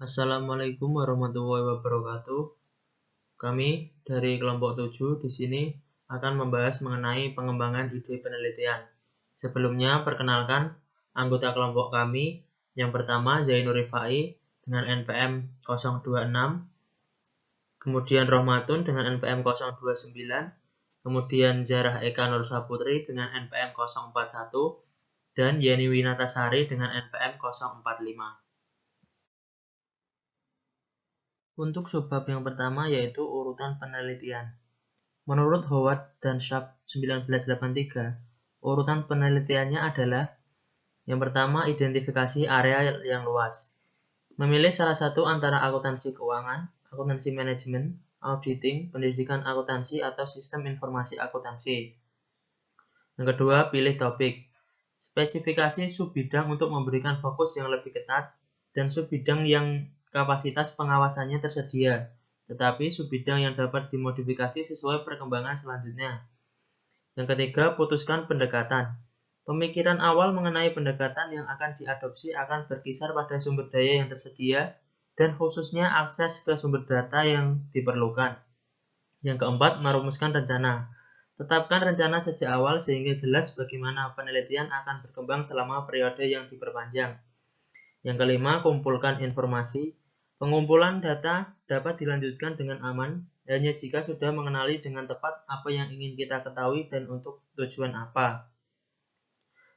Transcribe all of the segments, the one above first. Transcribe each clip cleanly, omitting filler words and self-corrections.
Assalamualaikum warahmatullahi wabarakatuh. Kami dari kelompok 7 di sini akan membahas mengenai pengembangan ide penelitian. Sebelumnya, perkenalkan anggota kelompok kami. Yang pertama, Zainur Rifai dengan NPM 026, kemudian Rohmatun dengan NPM 029, kemudian Zarah Eka Nur Saputri dengan NPM 041, dan Yeni Winatasari dengan NPM 045. Untuk subbab yang pertama yaitu urutan penelitian. Menurut Howard dan Sharp 1983, urutan penelitiannya adalah yang pertama identifikasi area yang luas. Memilih salah satu antara akuntansi keuangan, akuntansi manajemen, auditing, pendidikan akuntansi atau sistem informasi akuntansi. Yang kedua, pilih topik. Spesifikasi subbidang untuk memberikan fokus yang lebih ketat dan subbidang yang kapasitas pengawasannya tersedia, tetapi subbidang yang dapat dimodifikasi sesuai perkembangan selanjutnya. Yang ketiga, putuskan pendekatan. Pemikiran awal mengenai pendekatan yang akan diadopsi akan berkisar pada sumber daya yang tersedia dan khususnya akses ke sumber data yang diperlukan. Yang keempat, merumuskan rencana. Tetapkan rencana sejak awal sehingga jelas bagaimana penelitian akan berkembang selama periode yang diperpanjang. Yang kelima, kumpulkan informasi. Pengumpulan data dapat dilanjutkan dengan aman hanya jika sudah mengenali dengan tepat apa yang ingin kita ketahui dan untuk tujuan apa.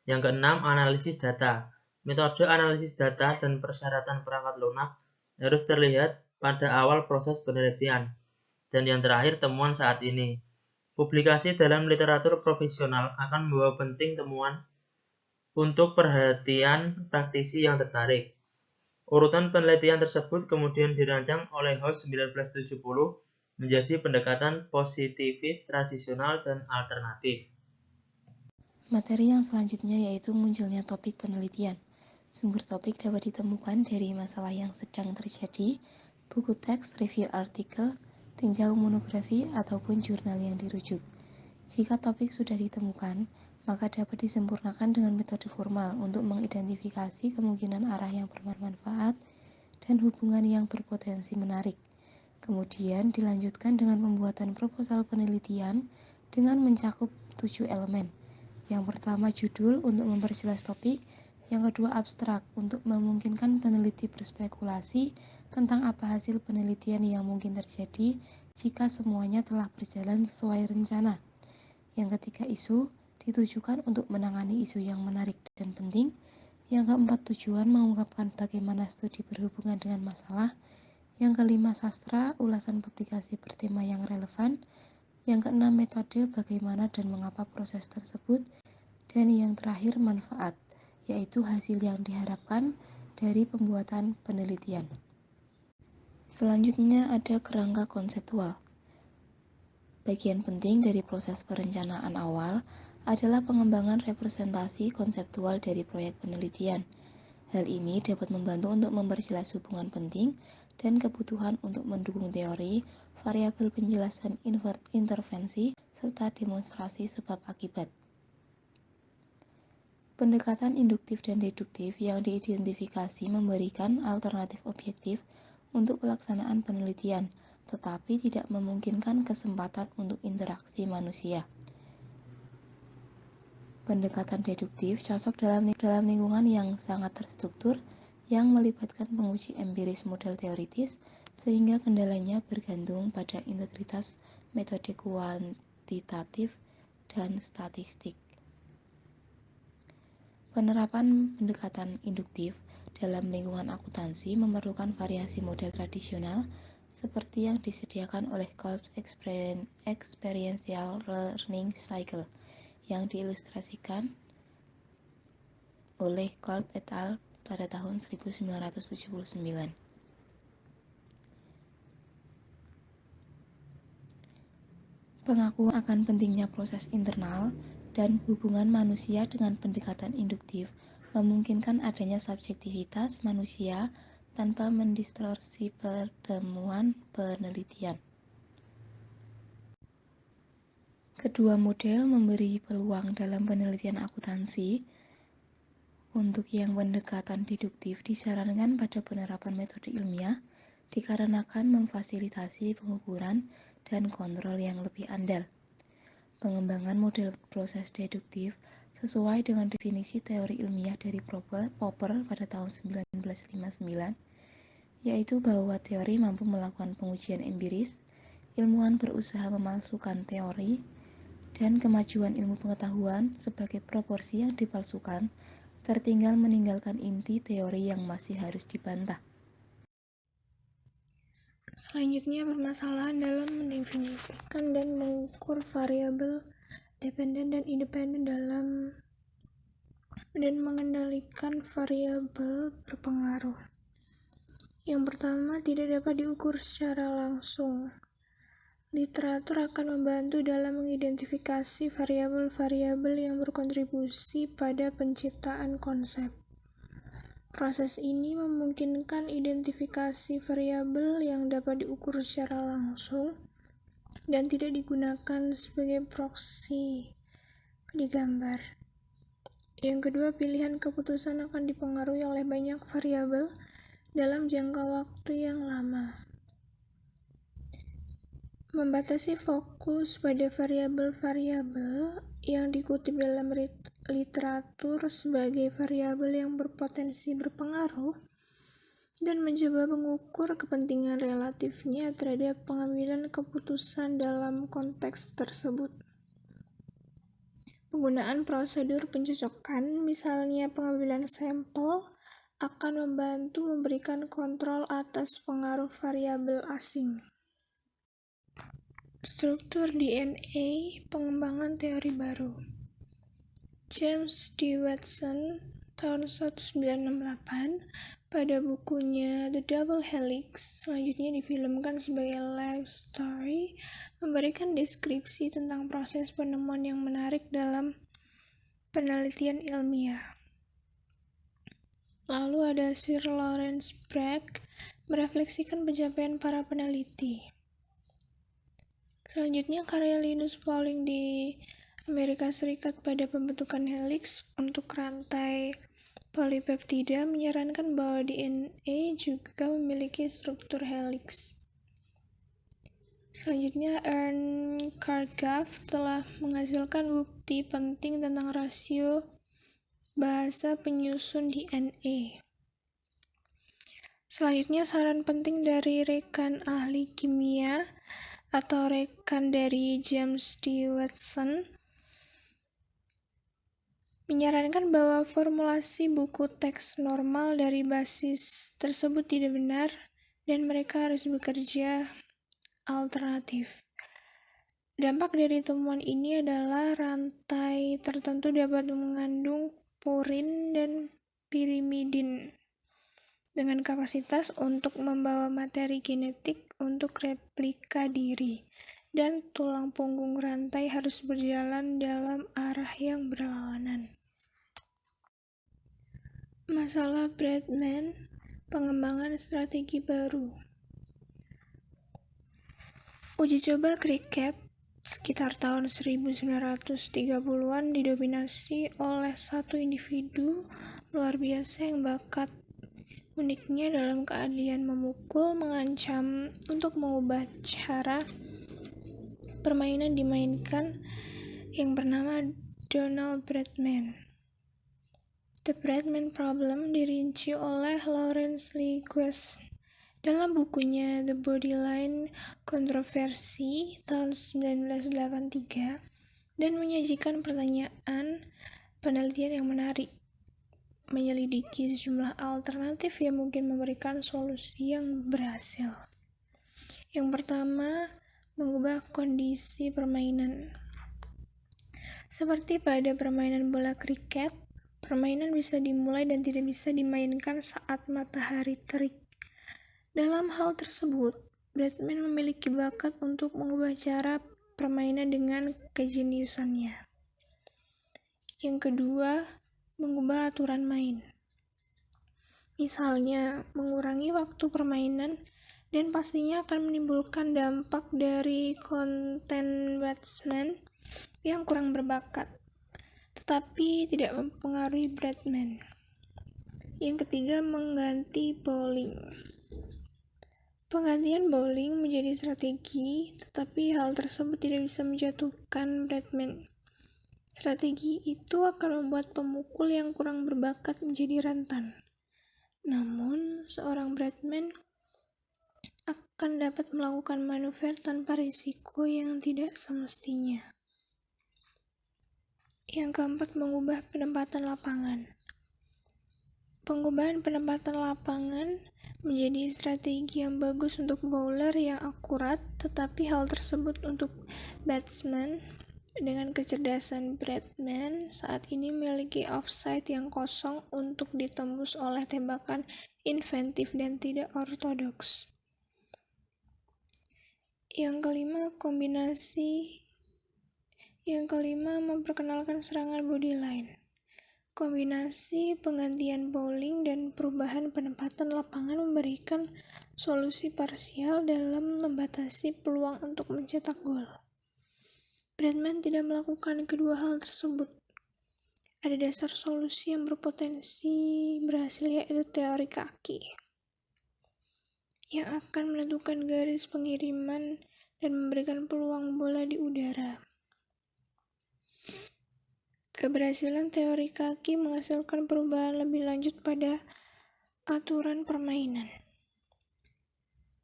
Yang keenam, analisis data. Metode analisis data dan persyaratan perangkat lunak harus terlihat pada awal proses penelitian. Dan yang terakhir, temuan saat ini. Publikasi dalam literatur profesional akan membawa penting temuan untuk perhatian praktisi yang tertarik. Urutan penelitian tersebut kemudian dirancang oleh House 1970 menjadi pendekatan positivis, tradisional, dan alternatif. Materi yang selanjutnya yaitu munculnya topik penelitian. Sumber topik dapat ditemukan dari masalah yang sedang terjadi, buku teks, review artikel, tinjau monografi, ataupun jurnal yang dirujuk. Jika topik sudah ditemukan, maka dapat disempurnakan dengan metode formal untuk mengidentifikasi kemungkinan arah yang bermanfaat dan hubungan yang berpotensi menarik. Kemudian dilanjutkan dengan pembuatan proposal penelitian dengan mencakup 7 elemen. Yang pertama judul untuk memperjelas topik, yang kedua abstrak untuk memungkinkan peneliti berspekulasi tentang apa hasil penelitian yang mungkin terjadi jika semuanya telah berjalan sesuai rencana. Yang ketiga isu ditujukan untuk menangani isu yang menarik dan penting. Yang keempat tujuan mengungkapkan bagaimana studi berhubungan dengan masalah. Yang kelima sastra, ulasan publikasi bertema yang relevan. Yang keenam metode bagaimana dan mengapa proses tersebut. Dan yang terakhir manfaat, yaitu hasil yang diharapkan dari pembuatan penelitian. Selanjutnya ada kerangka konseptual. Bagian penting dari proses perencanaan awal adalah pengembangan representasi konseptual dari proyek penelitian. Hal ini dapat membantu untuk memperjelas hubungan penting dan kebutuhan untuk mendukung teori, variabel penjelasan intervensi, serta demonstrasi sebab akibat. Pendekatan induktif dan deduktif yang diidentifikasi memberikan alternatif objektif untuk pelaksanaan penelitian, tetapi tidak memungkinkan kesempatan untuk interaksi manusia. Pendekatan deduktif cocok dalam lingkungan yang sangat terstruktur yang melibatkan penguji empiris model teoritis, sehingga kendalanya bergantung pada integritas metode kuantitatif dan statistik. Penerapan pendekatan induktif dalam lingkungan akuntansi memerlukan variasi model tradisional seperti yang disediakan oleh Kolb's Experiential Learning Cycle yang diilustrasikan oleh Kolb et al. Pada tahun 1979. Pengakuan akan pentingnya proses internal dan hubungan manusia dengan pendekatan induktif memungkinkan adanya subjektivitas manusia tanpa mendistorsi pertemuan penelitian. Kedua model memberi peluang dalam penelitian akuntansi Untuk yang pendekatan deduktif disarankan pada penerapan metode ilmiah dikarenakan memfasilitasi pengukuran dan kontrol yang lebih andal. Pengembangan model proses deduktif sesuai dengan definisi teori ilmiah dari Popper pada tahun 1959, yaitu bahwa teori mampu melakukan pengujian empiris, ilmuwan berusaha memalsukan teori, dan kemajuan ilmu pengetahuan sebagai proporsi yang dipalsukan, tertinggal meninggalkan inti teori yang masih harus dibantah. Selanjutnya, permasalahan dalam mendefinisikan dan mengukur variabel dependen dan independen dan mengendalikan variabel berpengaruh. Yang pertama, tidak dapat diukur secara langsung. Literatur akan membantu dalam mengidentifikasi variabel-variabel yang berkontribusi pada penciptaan konsep. Proses ini memungkinkan identifikasi variabel yang dapat diukur secara langsung dan tidak digunakan sebagai proksi di gambar. Yang kedua, pilihan keputusan akan dipengaruhi oleh banyak variabel dalam jangka waktu yang lama. Membatasi fokus pada variabel-variabel yang dikutip dalam literatur sebagai variabel yang berpotensi berpengaruh dan mencoba mengukur kepentingan relatifnya terhadap pengambilan keputusan dalam konteks tersebut. Penggunaan prosedur pencocokan, misalnya pengambilan sampel, akan membantu memberikan kontrol atas pengaruh variabel asing. Struktur DNA, pengembangan teori baru. James D. Watson tahun 1968 pada bukunya The Double Helix, selanjutnya difilmkan sebagai Life Story, memberikan deskripsi tentang proses penemuan yang menarik dalam penelitian ilmiah. Lalu ada Sir Lawrence Bragg merefleksikan pencapaian para peneliti. Selanjutnya, karya Linus Pauling di Amerika Serikat pada pembentukan helix untuk rantai polipeptida menyarankan bahwa DNA juga memiliki struktur helix. Selanjutnya, Ernst Chargaff telah menghasilkan bukti penting tentang rasio bahasa penyusun DNA. Selanjutnya, saran penting dari rekan ahli kimia atau rekan dari James D. Watson menyarankan bahwa formulasi buku teks normal dari basis tersebut tidak benar dan mereka harus bekerja alternatif. Dampak dari temuan ini adalah rantai tertentu dapat mengandung purin dan pirimidin dengan kapasitas untuk membawa materi genetik untuk replika diri, dan tulang punggung rantai harus berjalan dalam arah yang berlawanan. Masalah Bradman, pengembangan strategi baru. Uji coba kriket sekitar tahun 1930-an didominasi oleh satu individu luar biasa yang bakat uniknya dalam keahlian memukul mengancam untuk mengubah cara permainan dimainkan yang bernama Donald Bradman. The Bradman Problem dirinci oleh Lawrence Lee Guest dalam bukunya The Bodyline Controversy tahun 1983 dan menyajikan pertanyaan penelitian yang menarik, menyelidiki sejumlah alternatif yang mungkin memberikan solusi yang berhasil. Yang pertama, mengubah kondisi permainan. Seperti pada permainan bola kriket, permainan bisa dimulai dan tidak bisa dimainkan saat matahari terik. Dalam hal tersebut, Bradman memiliki bakat untuk mengubah cara permainan dengan kejeniusannya. Yang kedua, mengubah aturan main. Misalnya, mengurangi waktu permainan dan pastinya akan menimbulkan dampak dari konten batsman yang kurang berbakat, tetapi tidak mempengaruhi Bradman. Yang ketiga, mengganti bowling. Penggantian bowling menjadi strategi, tetapi hal tersebut tidak bisa menjatuhkan Bradman. Strategi itu akan membuat pemukul yang kurang berbakat menjadi rentan. Namun, seorang Bradman akan dapat melakukan manuver tanpa risiko yang tidak semestinya. Yang keempat, mengubah penempatan lapangan. Pengubahan penempatan lapangan menjadi strategi yang bagus untuk bowler yang akurat, tetapi hal tersebut untuk batsman dengan kecerdasan Bradman saat ini memiliki offside yang kosong untuk ditembus oleh tembakan inventif dan tidak ortodoks. Yang kelima, memperkenalkan serangan bodyline. Kombinasi penggantian bowling dan perubahan penempatan lapangan memberikan solusi parsial dalam membatasi peluang untuk mencetak gol. Bradman tidak melakukan kedua hal tersebut. Ada dasar solusi yang berpotensi berhasil, yaitu teori kaki, yang akan menentukan garis pengiriman dan memberikan peluang bola di udara. Keberhasilan teori kaki menghasilkan perubahan lebih lanjut pada aturan permainan.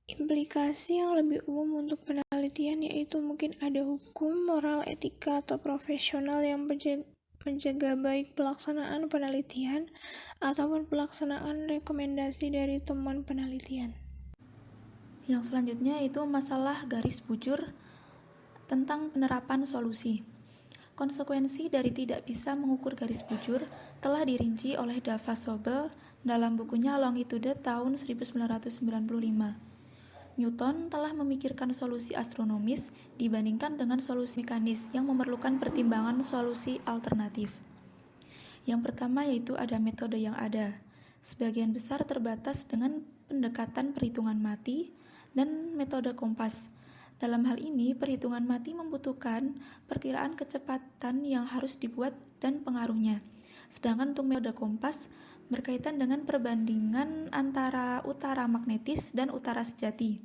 Implikasi yang lebih umum untuk penelitian yaitu mungkin ada hukum, moral, etika, atau profesional yang menjaga baik pelaksanaan penelitian ataupun pelaksanaan rekomendasi dari temuan penelitian. Yang selanjutnya yaitu masalah garis bujur tentang penerapan solusi. Konsekuensi dari tidak bisa mengukur garis bujur telah dirinci oleh Dava Sobel dalam bukunya Longitude tahun 1995. Newton telah memikirkan solusi astronomis dibandingkan dengan solusi mekanis yang memerlukan pertimbangan solusi alternatif. Yang pertama yaitu ada metode yang ada. Sebagian besar terbatas dengan pendekatan perhitungan mati dan metode kompas. Dalam hal ini, perhitungan mati membutuhkan perkiraan kecepatan yang harus dibuat dan pengaruhnya. Sedangkan untuk metode kompas berkaitan dengan perbandingan antara utara magnetis dan utara sejati.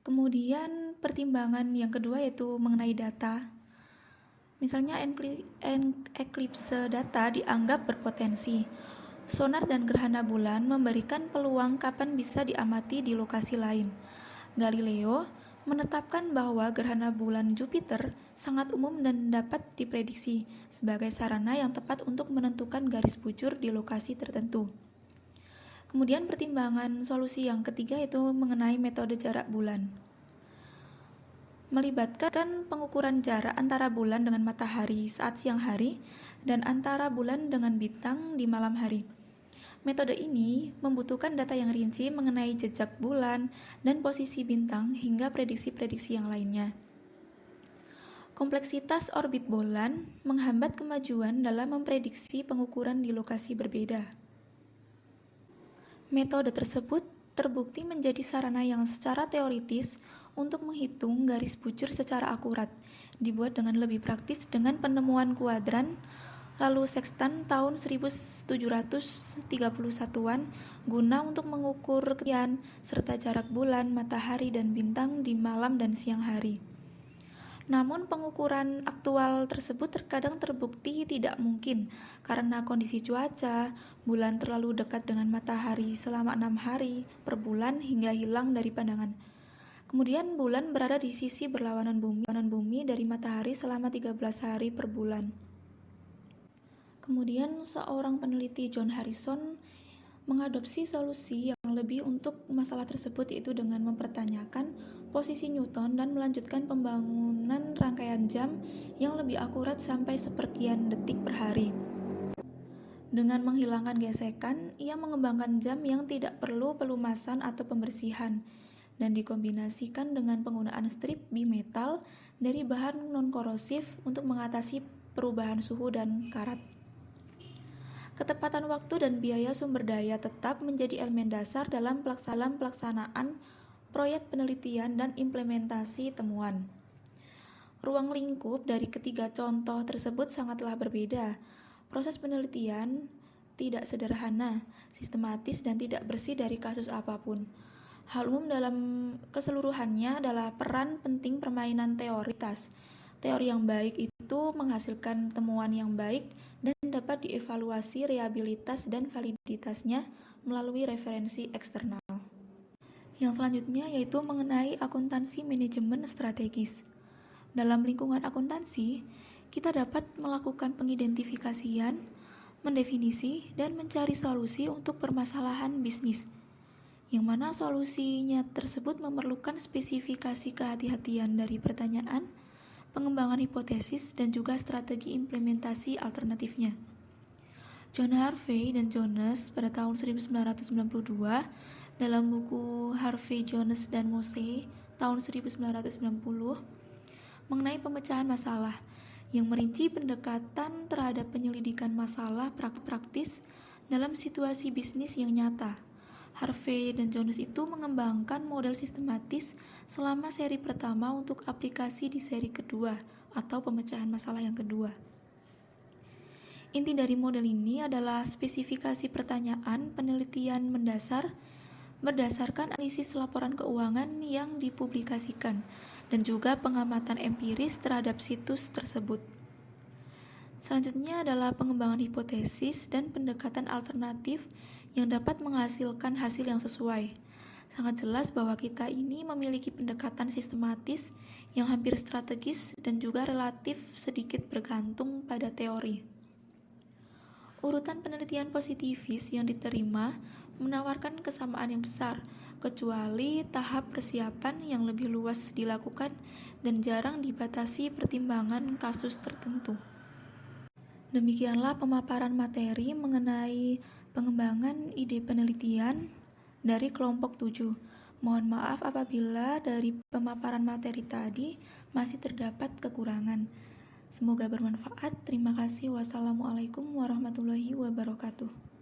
Kemudian pertimbangan yang kedua yaitu mengenai data. Misalnya eklipse data dianggap berpotensi. Sonar dan gerhana bulan memberikan peluang kapan bisa diamati di lokasi lain. Galileo menetapkan bahwa gerhana bulan Jupiter sangat umum dan dapat diprediksi sebagai sarana yang tepat untuk menentukan garis bujur di lokasi tertentu. Kemudian pertimbangan solusi yang ketiga yaitu mengenai metode jarak bulan. Melibatkan pengukuran jarak antara bulan dengan matahari saat siang hari dan antara bulan dengan bintang di malam hari. Metode ini membutuhkan data yang rinci mengenai jejak bulan dan posisi bintang hingga prediksi-prediksi yang lainnya. Kompleksitas orbit bulan menghambat kemajuan dalam memprediksi pengukuran di lokasi berbeda. Metode tersebut terbukti menjadi sarana yang secara teoritis untuk menghitung garis bujur secara akurat, dibuat dengan lebih praktis dengan penemuan kuadran lalu sextan tahun 1731-an guna untuk mengukur ketinggian serta jarak bulan, matahari, dan bintang di malam dan siang hari. Namun pengukuran aktual tersebut terkadang terbukti tidak mungkin karena kondisi cuaca, bulan terlalu dekat dengan matahari selama 6 hari per bulan hingga hilang dari pandangan. Kemudian bulan berada di sisi berlawanan bumi dari matahari selama 13 hari per bulan. Kemudian seorang peneliti John Harrison mengadopsi solusi yang lebih untuk masalah tersebut yaitu dengan mempertanyakan posisi Newton dan melanjutkan pembangunan rangkaian jam yang lebih akurat sampai seperkian detik per hari. Dengan menghilangkan gesekan, ia mengembangkan jam yang tidak perlu pelumasan atau pembersihan dan dikombinasikan dengan penggunaan strip bimetal dari bahan non-korosif untuk mengatasi perubahan suhu dan karat. Ketepatan waktu dan biaya sumber daya tetap menjadi elemen dasar dalam pelaksanaan proyek penelitian dan implementasi temuan. Ruang lingkup dari ketiga contoh tersebut sangatlah berbeda. Proses penelitian tidak sederhana, sistematis, dan tidak bersih dari kasus apapun. Hal umum dalam keseluruhannya adalah peran penting permainan teoritas. Teori yang baik itu menghasilkan temuan yang baik dan dapat dievaluasi reliabilitas dan validitasnya melalui referensi eksternal. Yang selanjutnya yaitu mengenai akuntansi manajemen strategis. Dalam lingkungan akuntansi, kita dapat melakukan pengidentifikasian, mendefinisi, dan mencari solusi untuk permasalahan bisnis, yang mana solusinya tersebut memerlukan spesifikasi kehati-hatian dari pertanyaan, pengembangan hipotesis, dan juga strategi implementasi alternatifnya. John Harvey dan Jones pada tahun 1992 dalam buku Harvey, Jones, dan Mose tahun 1990 mengenai pemecahan masalah yang merinci pendekatan terhadap penyelidikan masalah praktis dalam situasi bisnis yang nyata. Harvey dan Jones itu mengembangkan model sistematis selama seri pertama untuk aplikasi di seri kedua atau pemecahan masalah yang kedua. Inti dari model ini adalah spesifikasi pertanyaan penelitian mendasar berdasarkan analisis laporan keuangan yang dipublikasikan dan juga pengamatan empiris terhadap situs tersebut. Selanjutnya adalah pengembangan hipotesis dan pendekatan alternatif yang dapat menghasilkan hasil yang sesuai. Sangat jelas bahwa kita ini memiliki pendekatan sistematis yang hampir strategis dan juga relatif sedikit bergantung pada teori. Urutan penelitian positivis yang diterima menawarkan kesamaan yang besar, kecuali tahap persiapan yang lebih luas dilakukan dan jarang dibatasi pertimbangan kasus tertentu. Demikianlah pemaparan materi mengenai pengembangan ide penelitian dari kelompok 7. Mohon maaf apabila dari pemaparan materi tadi masih terdapat kekurangan. Semoga bermanfaat. Terima kasih. Wassalamualaikum warahmatullahi wabarakatuh.